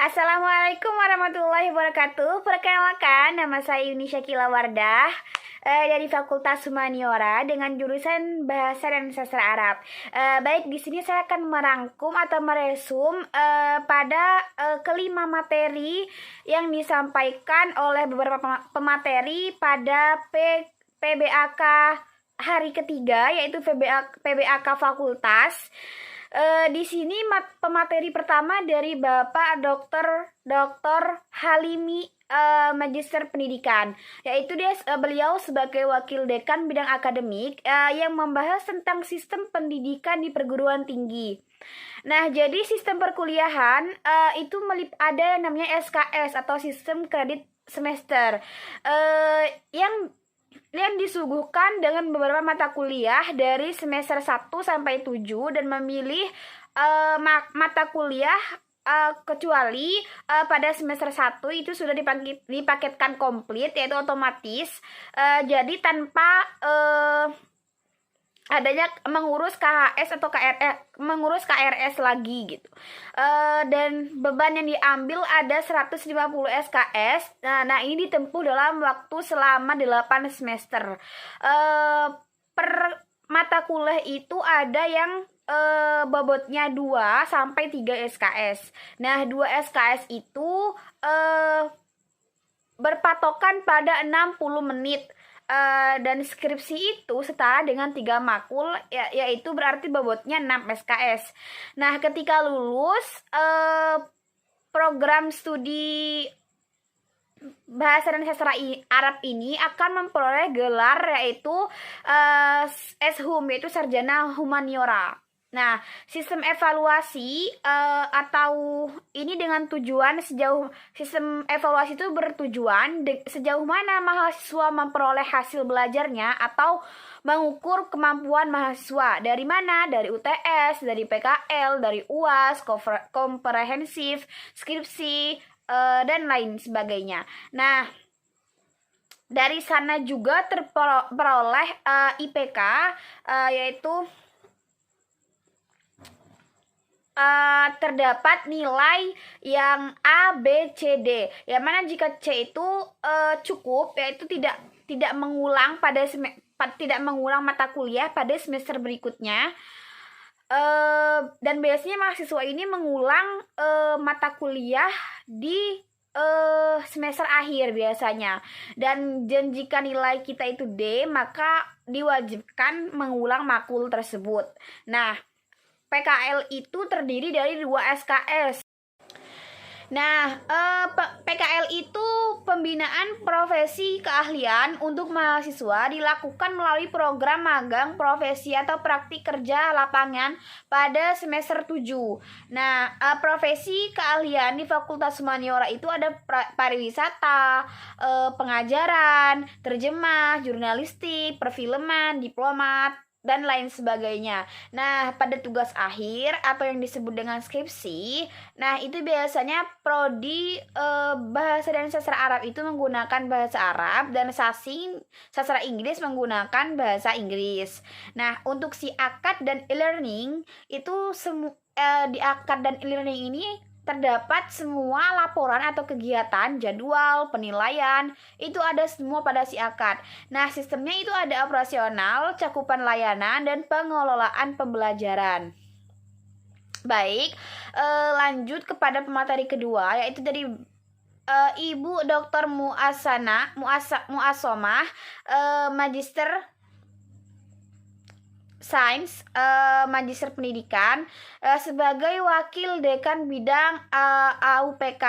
Assalamualaikum warahmatullahi wabarakatuh. Perkenalkan, nama saya Yuni Syakila Wardah dari Fakultas Humaniora dengan jurusan Bahasa dan Sastra Arab. Baik, di sini saya akan merangkum atau meresum pada kelima materi yang disampaikan oleh beberapa pemateri pada PBAK hari ketiga, yaitu PBAK Fakultas. Di sini pemateri pertama dari Bapak Dr. Halimi, Magister Pendidikan, yaitu beliau sebagai Wakil Dekan Bidang Akademik yang membahas tentang sistem pendidikan di perguruan tinggi. Nah, jadi sistem perkuliahan itu ada yang namanya SKS atau sistem kredit semester yang disuguhkan dengan beberapa mata kuliah dari semester 1 sampai 7 dan memilih mata kuliah kecuali pada semester 1 itu sudah dipaketkan komplit, yaitu otomatis, jadi tanpa adanya mengurus KHS atau mengurus KRS lagi gitu. Dan beban yang diambil ada 150 SKS. Nah, ini ditempuh dalam waktu selama 8 semester. Per mata kuliah itu ada yang bobotnya 2 sampai 3 SKS. Nah, 2 SKS itu berpatokan pada 60 menit. Dan skripsi itu setara dengan 3 makul, yaitu berarti bobotnya 6 SKS. Nah, ketika lulus program studi Bahasa dan Sastra Arab ini akan memperoleh gelar yaitu SHUM, yaitu Sarjana Humaniora. Nah, sistem evaluasi atau ini dengan tujuan sistem evaluasi itu bertujuan sejauh mana mahasiswa memperoleh hasil belajarnya atau mengukur kemampuan mahasiswa. Dari mana? Dari UTS, dari PKL, dari UAS, komprehensif, skripsi, dan lain sebagainya. Nah, dari sana juga terperoleh IPK, yaitu terdapat nilai yang A, B, C, D. Yang mana jika C itu cukup, yaitu tidak mengulang tidak mengulang mata kuliah pada semester berikutnya. Dan biasanya mahasiswa ini mengulang mata kuliah di semester akhir biasanya. Dan jika nilai kita itu D, maka diwajibkan mengulang makul tersebut. Nah, PKL itu terdiri dari 2 SKS. Nah, PKL itu pembinaan profesi keahlian untuk mahasiswa dilakukan melalui program magang profesi atau praktik kerja lapangan pada semester 7. Nah, profesi keahlian di Fakultas Humaniora itu ada pariwisata, pengajaran, terjemah, jurnalistik, perfilman, diplomat, dan lain sebagainya. Nah, pada tugas akhir atau yang disebut dengan skripsi, nah itu biasanya prodi Bahasa dan Sastra Arab itu menggunakan bahasa Arab dan sastra Inggris menggunakan bahasa Inggris. Nah, untuk si akad dan e-learning itu di akad dan e-learning ini terdapat semua laporan atau kegiatan, jadwal, penilaian, itu ada semua pada si akad. Nah, sistemnya itu ada operasional, cakupan layanan, dan pengelolaan pembelajaran. Baik, lanjut kepada pemateri kedua, yaitu dari Ibu Dr. Muasomah, Magister Sains, Magister Pendidikan, sebagai Wakil Dekan Bidang AUPK.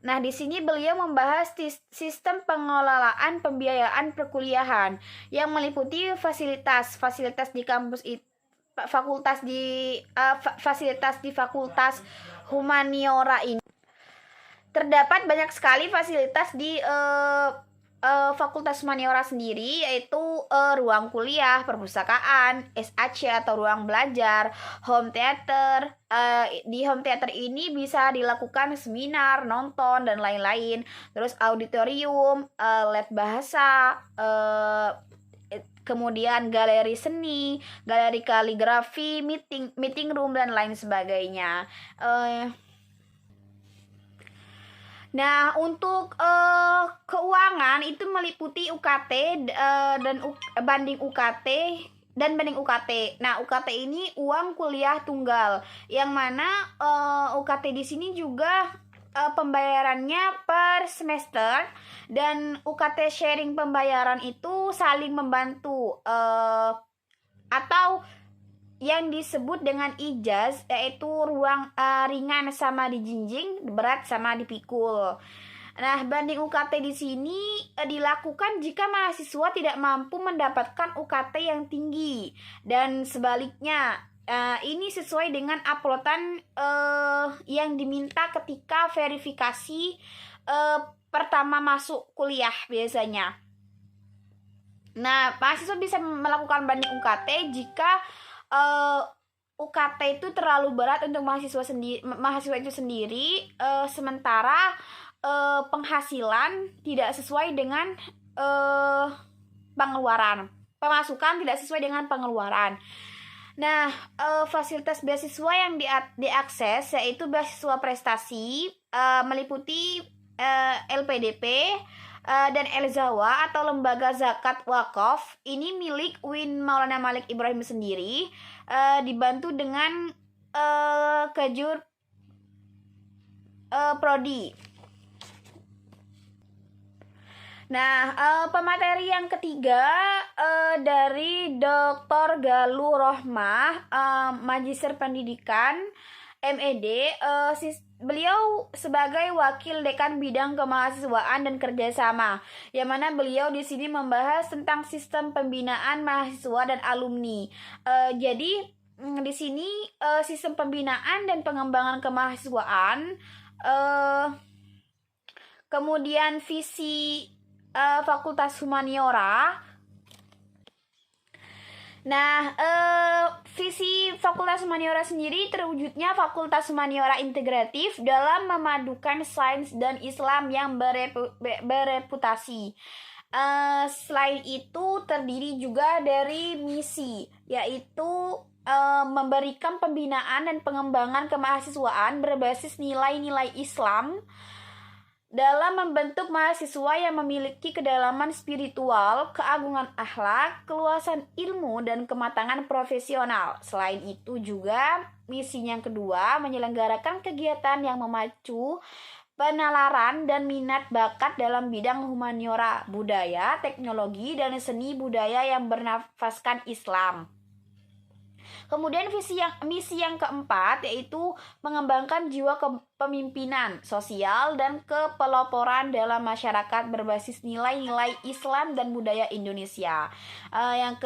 Nah, di sini beliau membahas sistem pengelolaan pembiayaan perkuliahan yang meliputi fasilitas di kampus fasilitas di Fakultas Humaniora ini. Terdapat banyak sekali fasilitas di Fakultas Humaniora sendiri, yaitu ruang kuliah, perpustakaan, SAC atau ruang belajar, home theater. Di home theater ini bisa dilakukan seminar, nonton, dan lain-lain. Terus auditorium, lab bahasa, kemudian galeri seni, galeri kaligrafi, meeting room, dan lain sebagainya. Nah, untuk keuangan itu meliputi UKT dan banding UKT dan banding UKT. Nah, UKT ini uang kuliah tunggal, yang mana UKT di sini juga pembayarannya per semester, dan UKT sharing pembayaran itu saling membantu atau yang disebut dengan ijaz, yaitu ruang ringan sama dijinjing, berat sama dipikul. Nah, banding UKT di sini dilakukan jika mahasiswa tidak mampu mendapatkan UKT yang tinggi, dan sebaliknya. Ini sesuai dengan uploadan yang diminta ketika verifikasi pertama masuk kuliah biasanya. Nah, mahasiswa bisa melakukan banding UKT jika UKT itu terlalu berat untuk mahasiswa itu sendiri, sementara penghasilan tidak sesuai dengan pengeluaran, pemasukan tidak sesuai dengan pengeluaran. Nah, fasilitas beasiswa yang diakses yaitu beasiswa prestasi, meliputi LPDP dan Elzawa atau Lembaga Zakat Wakaf. Ini milik Win Maulana Malik Ibrahim sendiri, dibantu dengan kejur prodi. Nah, pemateri yang ketiga dari Dr. Galuh Rohmah, Magister Pendidikan MED. Beliau sebagai wakil dekan bidang kemahasiswaan dan kerjasama, yang mana beliau di sini membahas tentang sistem pembinaan mahasiswa dan alumni. Jadi di sini sistem pembinaan dan pengembangan kemahasiswaan, kemudian visi Fakultas Humaniora. Nah, visi Fakultas Humaniora sendiri terwujudnya Fakultas Humaniora integratif dalam memadukan sains dan Islam yang bereputasi. Selain itu terdiri juga dari misi, yaitu memberikan pembinaan dan pengembangan kemahasiswaan berbasis nilai-nilai Islam dalam membentuk mahasiswa yang memiliki kedalaman spiritual, keagungan akhlak, keluasan ilmu, dan kematangan profesional. Selain itu juga misinya yang kedua, menyelenggarakan kegiatan yang memacu penalaran dan minat bakat dalam bidang humaniora, budaya, teknologi, dan seni budaya yang bernafaskan Islam. Kemudian misi yang keempat yaitu mengembangkan jiwa kepemimpinan sosial dan kepeloporan dalam masyarakat berbasis nilai-nilai Islam dan budaya Indonesia. Yang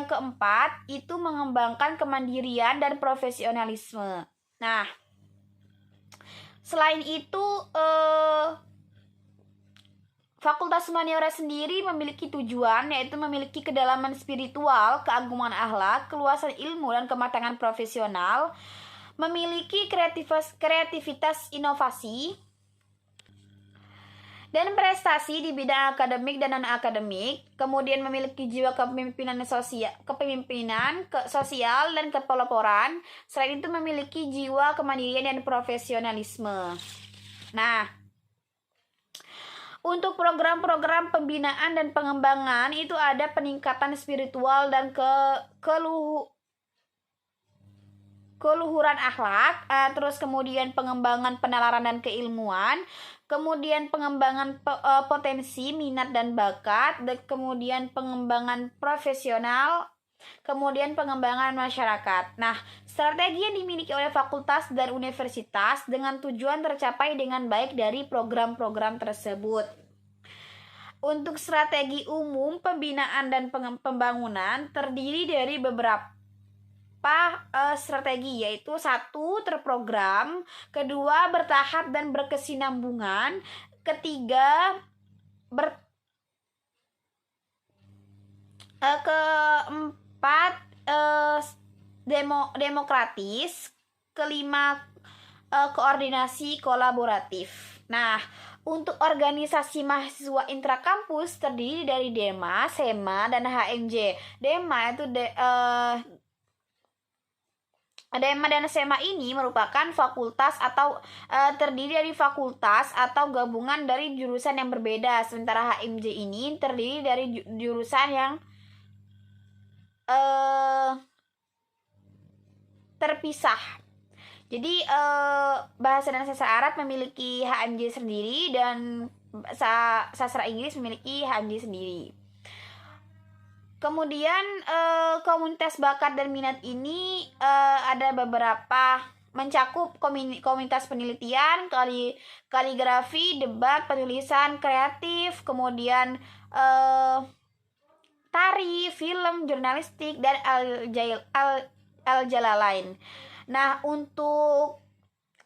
keempat itu mengembangkan kemandirian dan profesionalisme. Nah, selain itu Fakultas Humaniora sendiri memiliki tujuan, yaitu memiliki kedalaman spiritual, keagungan akhlak, keluasan ilmu, dan kematangan profesional, memiliki kreativitas inovasi, dan prestasi di bidang akademik dan non-akademik, kemudian memiliki jiwa kepemimpinan sosial dan kepeloporan. Selain itu memiliki jiwa kemandirian dan profesionalisme. Nah, untuk program-program pembinaan dan pengembangan itu ada peningkatan spiritual dan keluhuran akhlak, terus kemudian pengembangan penalaran dan keilmuan, kemudian pengembangan potensi, minat dan bakat, dan kemudian pengembangan profesional, kemudian pengembangan masyarakat. Nah, strategi yang dimiliki oleh fakultas dan universitas dengan tujuan tercapai dengan baik dari program-program tersebut. Untuk strategi umum pembinaan dan pembangunan terdiri dari beberapa strategi, yaitu 1. Terprogram, 2. Bertahap dan berkesinambungan, 3. Keempat, demokratis, 5. Koordinasi kolaboratif. Nah, untuk organisasi mahasiswa intrakampus terdiri dari DEMA, SEMA, dan HMJ. DEMA itu DMA dan SMA ini merupakan fakultas atau terdiri dari fakultas atau gabungan dari jurusan yang berbeda. Sementara HMJ ini terdiri dari jurusan yang terpisah. Jadi bahasa dan sastra Arab memiliki HMJ sendiri dan sastra Inggris memiliki HMJ sendiri. Kemudian komunitas bakat dan minat ini ada beberapa, mencakup komunitas penelitian, kaligrafi, debat, penulisan kreatif, kemudian tari, film, jurnalistik, dan al-jalalain. Nah, untuk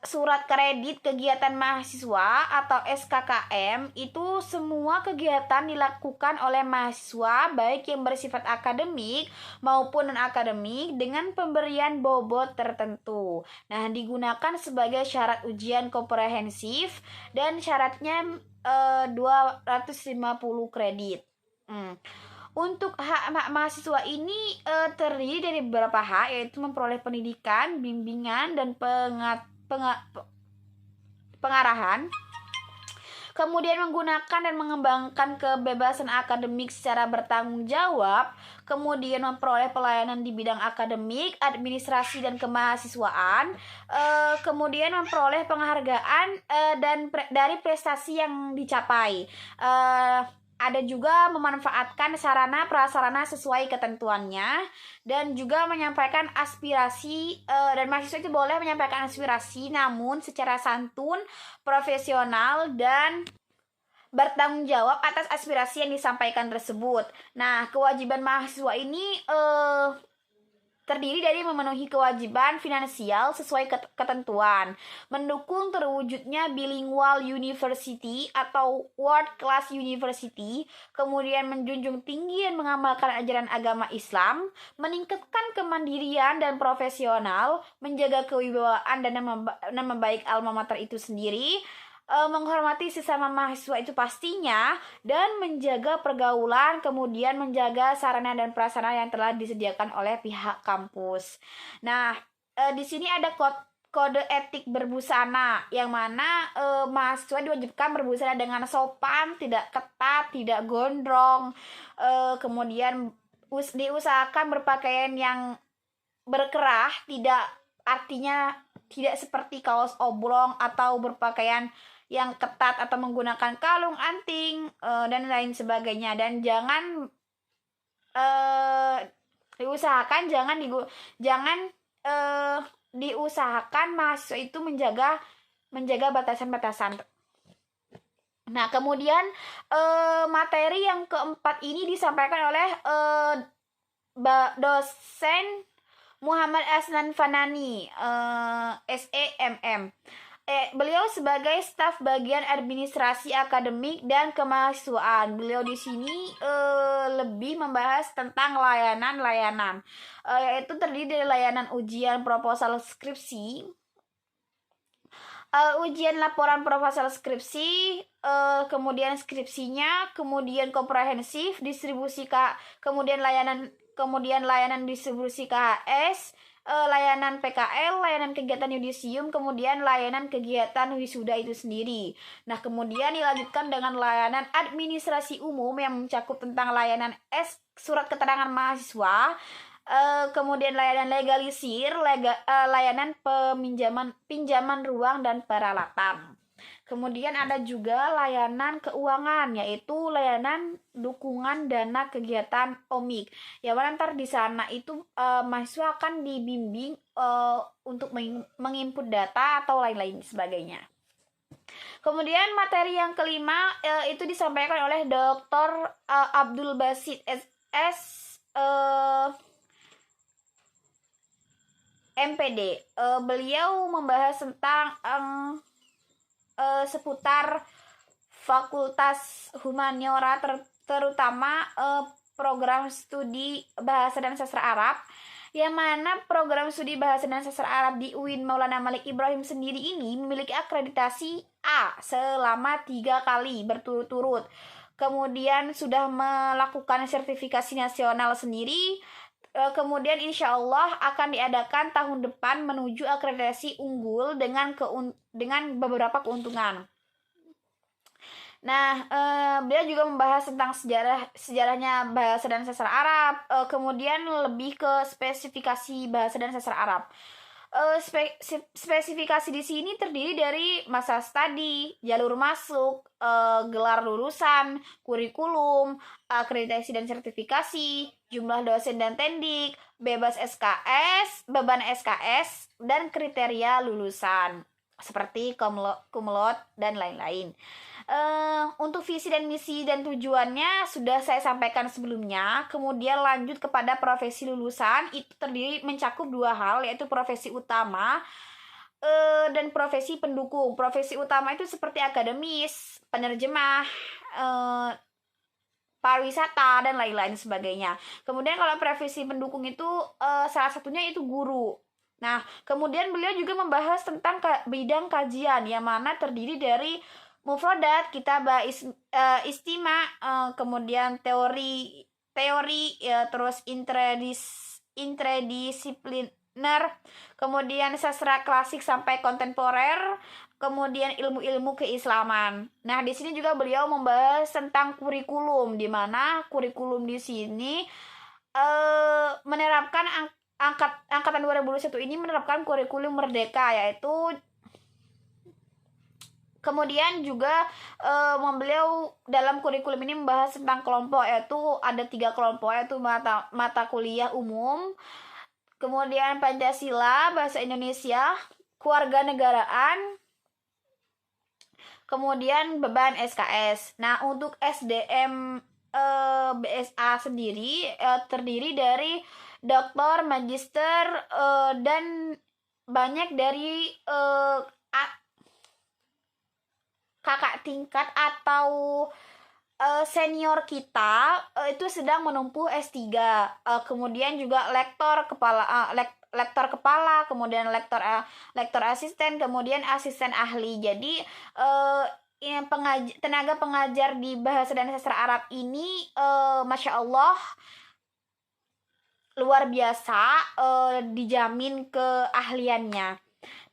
surat kredit kegiatan mahasiswa atau SKKM itu semua kegiatan dilakukan oleh mahasiswa baik yang bersifat akademik maupun non-akademik dengan pemberian bobot tertentu. Nah, digunakan sebagai syarat ujian komprehensif dan syaratnya 250 kredit. Untuk hak mahasiswa ini terdiri dari beberapa hak, yaitu memperoleh pendidikan, bimbingan, dan pengarahan, kemudian menggunakan dan mengembangkan kebebasan akademik secara bertanggung jawab, kemudian memperoleh pelayanan di bidang akademik, administrasi, dan kemahasiswaan, kemudian memperoleh penghargaan dari prestasi yang dicapai. Ada juga memanfaatkan sarana prasarana sesuai ketentuannya, dan juga menyampaikan aspirasi, dan mahasiswa itu boleh menyampaikan aspirasi namun secara santun, profesional, dan bertanggung jawab atas aspirasi yang disampaikan tersebut. Nah, kewajiban mahasiswa ini terdiri dari memenuhi kewajiban finansial sesuai ketentuan, mendukung terwujudnya bilingual university atau world class university, kemudian menjunjung tinggi dan mengamalkan ajaran agama Islam, meningkatkan kemandirian dan profesional, menjaga kewibawaan dan nama baik alma mater itu sendiri, menghormati sesama mahasiswa itu pastinya, dan menjaga pergaulan, kemudian menjaga sarana dan prasarana yang telah disediakan oleh pihak kampus. Nah, di sini ada kode etik berbusana, yang mana mahasiswa diwajibkan berbusana dengan sopan, tidak ketat, tidak gondrong, kemudian diusahakan berpakaian yang berkerah, artinya tidak seperti kaos oblong atau berpakaian yang ketat atau menggunakan kalung, anting, dan lain sebagainya. Dan jangan diusahakan diusahakan mahasiswa itu menjaga batasan-batasan. Nah, kemudian materi yang keempat ini disampaikan oleh dosen Muhammad Asnan Fanani, SEMM. Beliau sebagai staf bagian administrasi akademik dan kemahasiswaan. Beliau di sini lebih membahas tentang layanan-layanan, yaitu terdiri dari layanan ujian proposal skripsi, ujian laporan proposal skripsi, kemudian skripsinya, kemudian komprehensif, kemudian layanan distribusi KHS, layanan PKL, layanan kegiatan yudisium, kemudian layanan kegiatan wisuda itu sendiri. Nah, kemudian dilanjutkan dengan layanan administrasi umum yang mencakup tentang layanan surat keterangan mahasiswa, kemudian layanan legalisir, layanan pinjaman ruang dan peralatan. Kemudian ada juga layanan keuangan, yaitu layanan dukungan dana kegiatan OMIK. Ya, ntar di sana itu mahasiswa akan dibimbing untuk menginput data atau lain-lain sebagainya. Kemudian materi yang kelima itu disampaikan oleh Dr. Abdul Basit SS MPD. Beliau membahas tentang seputar fakultas humaniora, terutama program studi bahasa dan sastra Arab, yang mana program studi bahasa dan sastra Arab di UIN Maulana Malik Ibrahim sendiri ini memiliki akreditasi A selama 3 kali berturut-turut. Kemudian sudah melakukan sertifikasi nasional sendiri, kemudian insya Allah akan diadakan tahun depan menuju akreditasi unggul dengan beberapa keuntungan. Nah, beliau juga membahas tentang sejarahnya bahasa dan sastra Arab, kemudian lebih ke spesifikasi bahasa dan sastra Arab. Spesifikasi di sini terdiri dari masa studi, jalur masuk, gelar lulusan, kurikulum, akreditasi dan sertifikasi, jumlah dosen dan tendik, bebas SKS, beban SKS, dan kriteria lulusan seperti cum laude dan lain-lain. Untuk visi dan misi dan tujuannya sudah saya sampaikan sebelumnya. Kemudian lanjut kepada profesi lulusan, itu terdiri mencakup dua hal, yaitu profesi utama dan profesi pendukung. Profesi utama itu seperti akademis, penerjemah, pariwisata, dan lain-lain sebagainya. Kemudian kalau profesi pendukung itu salah satunya itu guru. Nah, kemudian beliau juga membahas tentang bidang kajian yang mana terdiri dari mufradat, kitabah, istima, kemudian teori ya, terus interdisipliner, kemudian sastra klasik sampai kontemporer, kemudian ilmu-ilmu keislaman. Nah, di sini juga beliau membahas tentang kurikulum, di mana kurikulum di sini menerapkan angkatan 2021 ini menerapkan kurikulum merdeka, yaitu kemudian juga beliau dalam kurikulum ini membahas tentang kelompok, yaitu ada 3 kelompok, yaitu mata kuliah umum, kemudian Pancasila, bahasa Indonesia, kewarganegaraan, kemudian beban SKS. Nah, untuk SDM BSA sendiri terdiri dari doktor, magister, dan banyak dari kakak tingkat atau senior kita itu sedang menempuh S3. Kemudian juga lektor kepala, kemudian lektor asisten, kemudian asisten ahli. Jadi tenaga pengajar di bahasa dan sastra Arab ini Masya Allah luar biasa, dijamin keahliannya.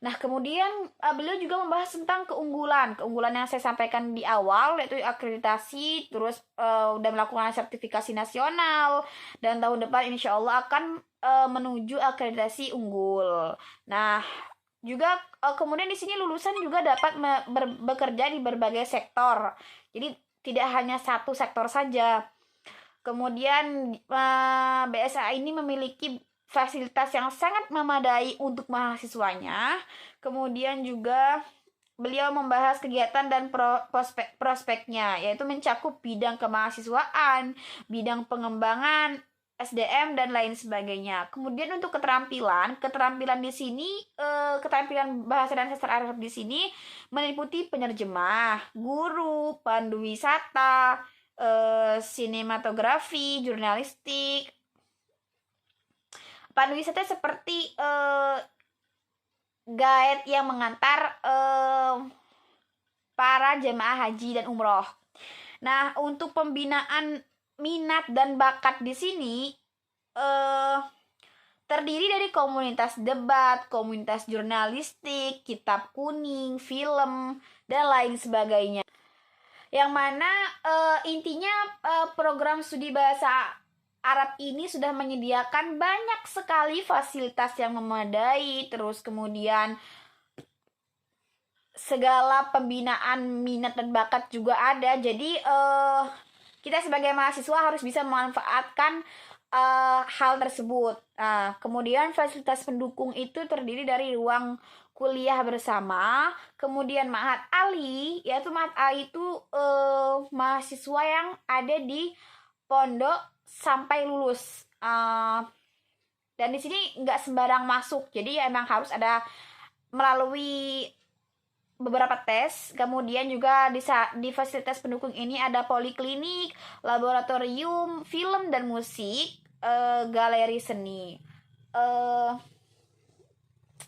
Nah, kemudian beliau juga membahas tentang keunggulan yang saya sampaikan di awal, yaitu akreditasi, terus udah melakukan sertifikasi nasional, dan tahun depan insya Allah akan menuju akreditasi unggul. Nah, juga kemudian di sini lulusan juga dapat bekerja di berbagai sektor, jadi tidak hanya satu sektor saja. Kemudian BSA ini memiliki fasilitas yang sangat memadai untuk mahasiswanya. Kemudian juga beliau membahas kegiatan dan prospeknya, yaitu mencakup bidang kemahasiswaan, bidang pengembangan SDM, dan lain sebagainya. Kemudian untuk keterampilan di sini, keterampilan bahasa dan sastra Arab di sini meliputi penerjemah, guru, pandu wisata, sinematografi, jurnalistik. Pandu wisata seperti guide yang mengantar para jemaah haji dan umroh. Nah, untuk pembinaan minat dan bakat di sini terdiri dari komunitas debat, komunitas jurnalistik, kitab kuning, film, dan lain sebagainya. Yang mana intinya program studi bahasa Arab ini sudah menyediakan banyak sekali fasilitas yang memadai, terus kemudian segala pembinaan minat dan bakat juga ada. Jadi kita sebagai mahasiswa harus bisa memanfaatkan hal tersebut. Kemudian fasilitas pendukung itu terdiri dari ruang kuliah bersama, kemudian Ma'had Ali, yaitu Ma'had Ali itu mahasiswa yang ada di pondok sampai lulus, dan di sini nggak sembarang masuk, jadi emang harus ada melalui beberapa tes. Kemudian juga di fasilitas pendukung ini ada poliklinik, laboratorium film dan musik, galeri seni.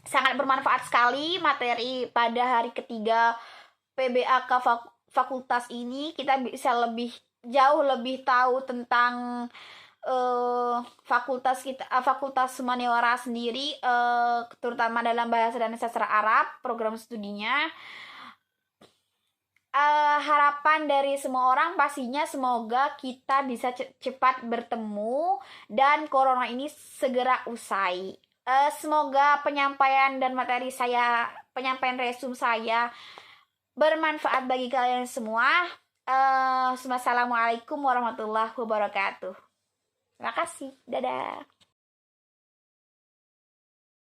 Sangat bermanfaat sekali materi pada hari ketiga PBAK fakultas ini. Kita bisa jauh lebih tahu tentang fakultas humaniora sendiri, terutama dalam bahasa dan sastra Arab program studinya. Harapan dari semua orang pastinya semoga kita bisa cepat bertemu dan corona ini segera usai. Semoga penyampaian resume saya bermanfaat bagi kalian semua. Wassalamualaikum warahmatullahi wabarakatuh. Terima kasih. Dadah.